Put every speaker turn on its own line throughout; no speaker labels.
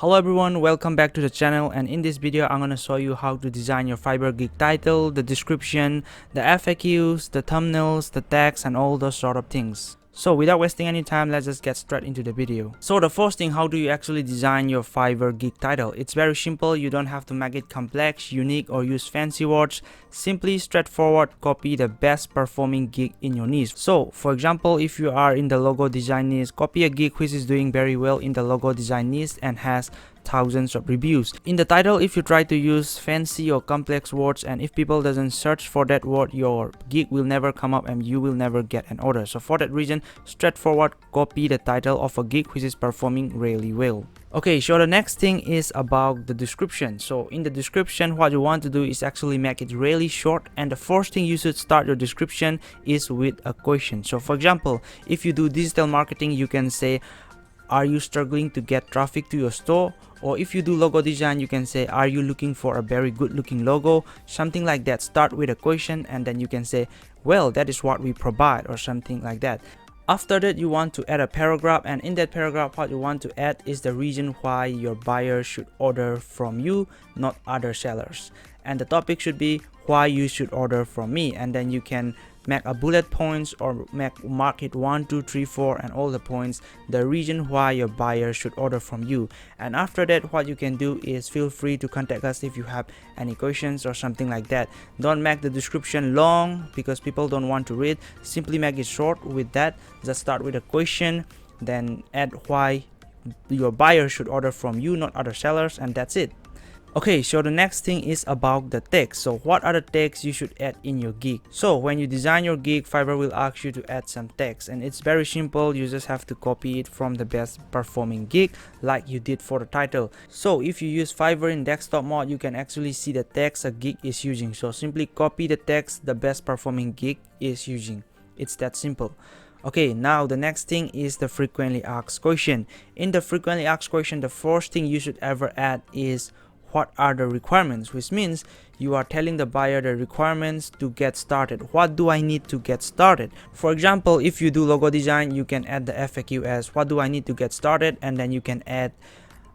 Hello everyone, welcome back to the channel, and in this video I'm gonna show you how to design your Fiverr gig title, the description, the FAQs, the thumbnails, the tags, and all those sort of things. So without wasting any time, let's just get straight into the video. So the first thing, how do you actually design your Fiverr gig title? It's very simple. You don't have to make it complex, unique, or use fancy words. Simply straightforward, copy the best performing gig in your niche. So for example, if you are in the logo design niche, copy a gig which is doing very well in the logo design niche and has thousands of reviews. In the title, if you try to use fancy or complex words, and if people doesn't search for that word, your gig will never come up and you will never get an order. So for that reason, straightforward, copy the title of a gig which is performing really well. Okay, so the next thing is about the description. So in the description, what you want to do is actually make it really short, and the first thing you should start your description is with a question. So for example, if you do digital marketing, you can say, are you struggling to get traffic to your store? Or if you do logo design, you can say, are you looking for a very good looking logo? Something like that. Start with a question and then you can say, well, that is what we provide, or something like that. After that, you want to add a paragraph, and in that paragraph, what you want to add is the reason why your buyer should order from you, not other sellers. And the topic should be why you should order from me, and then you can make a bullet points or mark it 1, 2, 3, 4 and all the points, the reason why your buyer should order from you. And after that, what you can do is feel free to contact us if you have any questions or something like that. Don't make the description long because people don't want to read. Simply make it short with that. Just start with a question, then add why your buyer should order from you, not other sellers, and that's it. Okay, so the next thing is about the text. So what are the text you should add in your gig? So when you design your gig, Fiverr will ask you to add some text, and it's very simple. You just have to copy it from the best performing gig like you did for the title. So if you use Fiverr in desktop mode, you can actually see the text a gig is using. So simply copy the text the best performing gig is using. It's that simple. Okay, now the next thing is the frequently asked question. In the frequently asked question, the first thing you should ever add is what are the requirements, which means you are telling the buyer the requirements to get started. What do I need to get started? For example, if you do logo design, you can add the FAQ as what do I need to get started, and then you can add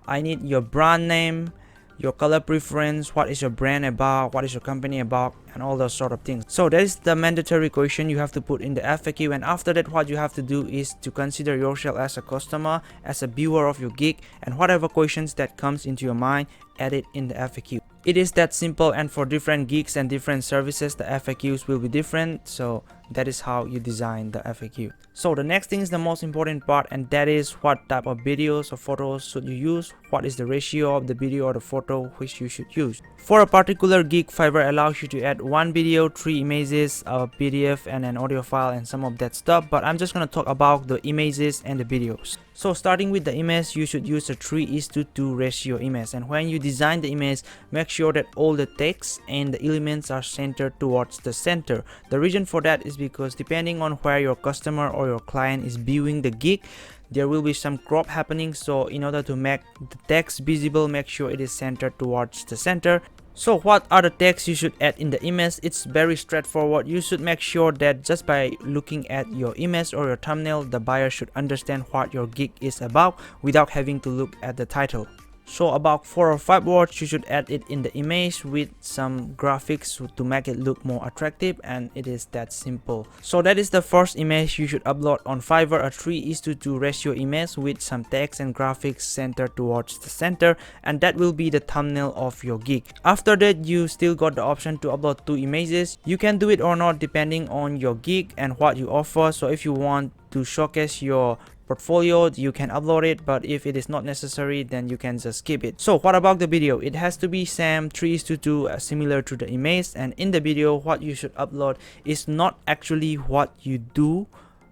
I need your brand name, your color preference, what is your brand about, what is your company about, and all those sort of things. So that is the mandatory question you have to put in the FAQ, and after that, what you have to do is to consider yourself as a customer, as a viewer of your gig, and whatever questions that comes into your mind, add it in the FAQ. It is that simple, and for different gigs and different services, the FAQs will be different. So that is how you design the FAQ. So the next thing is the most important part, and that is what type of videos or photos should you use, what is the ratio of the video or the photo which you should use. For a particular gig, Fiverr allows you to add 1 video, 3 images, a PDF and an audio file and some of that stuff, but I'm just going to talk about the images and the videos. So starting with the image, you should use a 3:2 ratio image, and when you design the image, make sure that all the text and the elements are centered towards the center. The reason for that is because depending on where your customer or your client is viewing the gig, there will be some crop happening. So in order to make the text visible, make sure it is centered towards the center. So what are the text you should add in the image? It's very straightforward. You should make sure that just by looking at your image or your thumbnail, the buyer should understand what your gig is about without having to look at the title. So about 4 or 5 words you should add it in the image with some graphics to make it look more attractive, and it is that simple. So that is the first image you should upload on Fiverr, a 3:2 ratio image with some text and graphics centered towards the center, and that will be the thumbnail of your gig. After that, you still got the option to upload 2 images. You can do it or not depending on your gig and what you offer. So if you want to showcase your portfolio, you can upload it, but if it is not necessary, then you can just skip it. So what about the video? It has to be same 3:2 similar to the image, and in the video, what you should upload is not actually what you do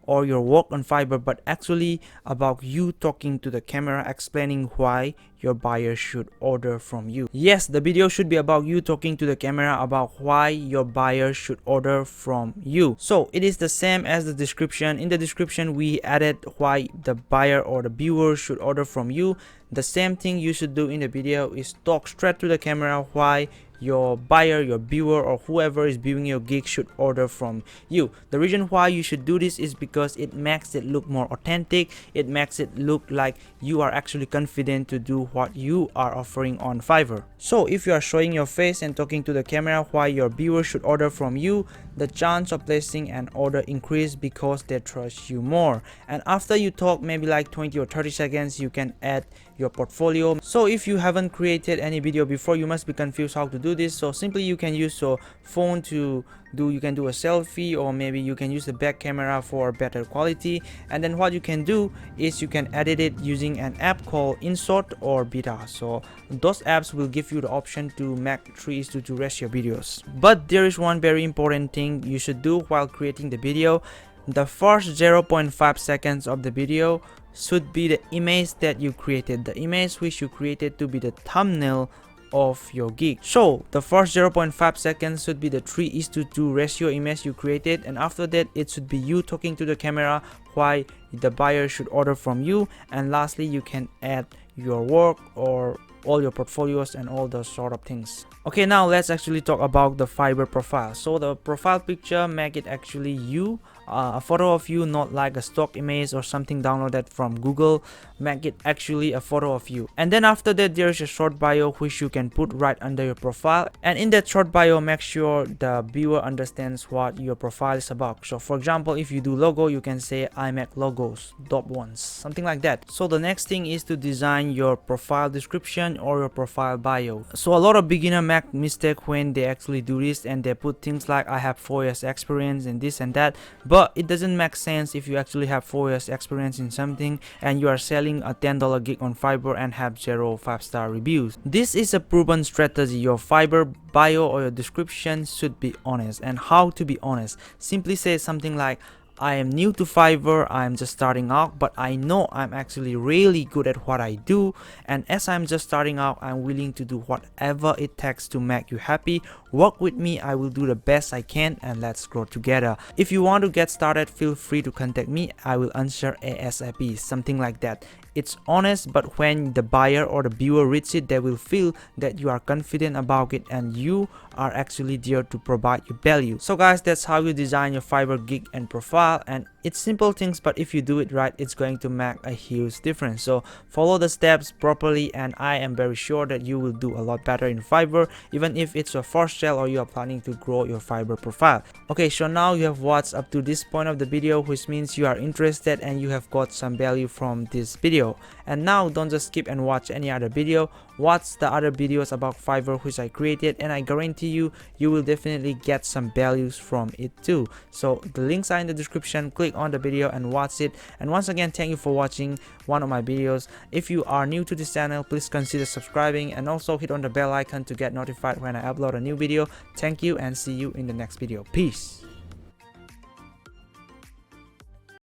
or your work on Fiverr, but actually about you talking to the camera, explaining why your buyer should order from you. Yes, the video should be about you talking to the camera about why your buyer should order from you. So it is the same as the description. In the description, we added why the buyer or the viewer should order from you. The same thing you should do in the video is talk straight to the camera why your buyer, your viewer, or whoever is viewing your gig should order from you. The reason why you should do this is because it makes it look more authentic. It makes it look like you are actually confident to do what you are offering on Fiverr. So if you are showing your face and talking to the camera why your viewer should order from you, the chance of placing an order increase because they trust you more. And after you talk maybe like 20 or 30 seconds, you can add your portfolio. So if you haven't created any video before, you must be confused how to do this. So simply you can use your phone to do, you can do a selfie, or maybe you can use the back camera for better quality. And then what you can do is you can edit it using an app called Insert or Beta. So those apps will give you the option to make 3:2 ratio videos. But there is one very important thing you should do while creating the video. The first 0.5 seconds of the video should be the image that you created, the image which you created to be the thumbnail of your gig. So the first 0.5 seconds should be the 3:2 ratio image you created, and after that it should be you talking to the camera why the buyer should order from you. And lastly, you can add your work or all your portfolios and all those sort of things. Okay, now let's actually talk about the Fiverr profile. So the profile picture, make it actually you, a photo of you, not like a stock image or something downloaded from Google. Make it actually a photo of you. And then after that, there is a short bio which you can put right under your profile. And in that short bio, make sure the viewer understands what your profile is about. So for example, if you do logo, you can say I make logos, dope ones, something like that. So the next thing is to design your profile description or your profile bio. So a lot of beginners make mistake when they actually do this, and they put things like I have 4 years experience and this and that, but it doesn't make sense if you actually have 4 years experience in something and you are selling a $10 gig on Fiverr and have 0 5-star reviews. This is a proven strategy. Your Fiverr bio or your description should be honest. And how to be honest? Simply say something like I am new to Fiverr, I am just starting out, but I know I'm actually really good at what I do, and as I'm just starting out, I'm willing to do whatever it takes to make you happy. Work with me, I will do the best I can, and let's grow together. If you want to get started, feel free to contact me, I will answer ASAP, something like that. It's honest, but when the buyer or the viewer reads it, they will feel that you are confident about it and you are actually there to provide you value. So guys, that's how you design your Fiverr gig and profile, and it's simple things, but if you do it right, it's going to make a huge difference. So follow the steps properly, and I am very sure that you will do a lot better in Fiverr, even if it's your first sale or you are planning to grow your Fiverr profile. Okay, so now you have watched up to this point of the video, which means you are interested and you have got some value from this video. And now don't just skip and watch any other video, watch the other videos about Fiverr which I created, and I guarantee you, you will definitely get some values from it too. So the links are in the description, click on the video and watch it. And once again, thank you for watching one of my videos. If you are new to this channel, please consider subscribing and also hit on the bell icon to get notified when I upload a new video. Thank you and see you in the next video. Peace.